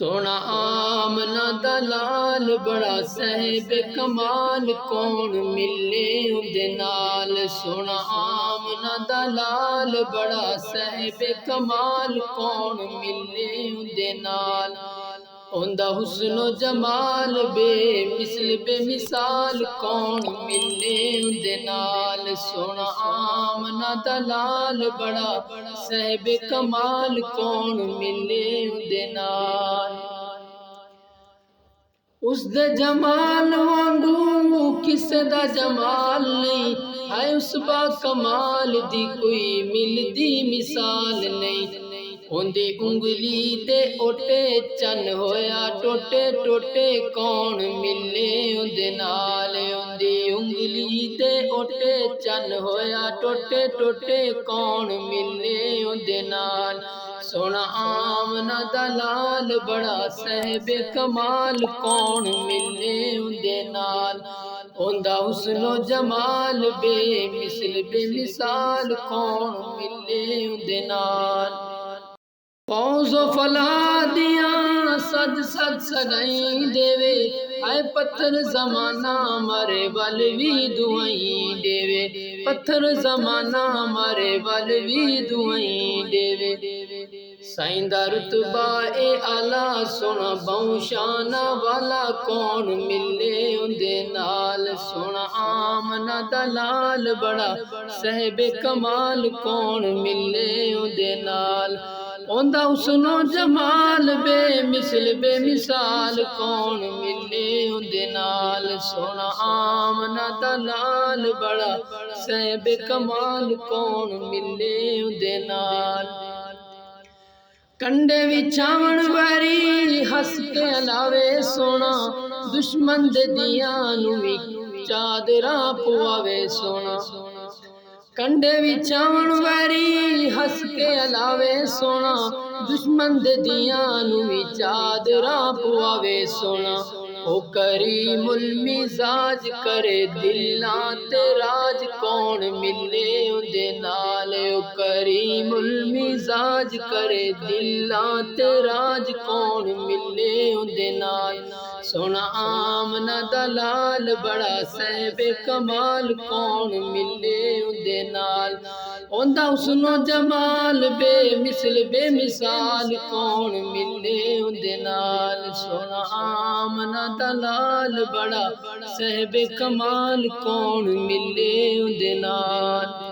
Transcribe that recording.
سونا آمنہ دلال بڑا صاحب کمال کون ملے اندے نال سونا آمنہ دلال بڑا صاحب کمال کون ملے اندے نال اندہ حسن و جمال بے مثل بے مثال کون ملے اندے نال سونا آمنہ دلال بڑا صاحب کمال کون ملے اندے نال اس دے جمال وانگوں کسے دا جمال نہیں ہے اس با کمال دی کوئی ملدی مثال نہیں اندی انگلی تے اوٹے چن ہویا ٹوٹے ٹوٹے کون ملے اندے نال اندی انگلی تے اوٹے چن ہویا ٹوٹے ٹوٹے کون ملے اندے نال سونا آمنہ دلال بڑا صاحب کمال کون ملے اندے نال اندہ حسن و جمال بے مثل بے مثال کون ملے اندے نال فوز و فلاح دیاں سد سد سگائیں دیوے اے پتھر زمانہ ہمارے والوی دعائیں دیوے پتھر زمانہ ہمارے والوی دعائیں دیوے سائندہ رتبہ اے آلہ سونا بہوں شانہ والا کون ملے اندے نال سونا آمنہ دلال بڑا صاحب کمال کون ملے اندے نال اندہ حسن و جمال بے مثال کون ملے اندے نال سونا آمنہ دلال بڑا صاحب کمال کون ملے اندے نال کنڈے وچھاون واری ہس کے علاوے سونا دشمن دے دیاں وی چادراں پواوے سونا کنڈے وچھاون واری ہس کے علاوے سونا دشمن دے دیاں وی چادراں پواوے سونا او کریم المزاج کرے دلاں تے راج کون ملے اندے نال او کریم المزاج کرے دلاں تے راج کون ملے اندے نال سونا آمنہ دلال بڑا صاحب کمال کون ملے اندے نال اندہ حسن و جمال بے مثال کون ملے اندے نال سونا آمنہ دلال بڑا صاحب کمال کون ملے اندے نال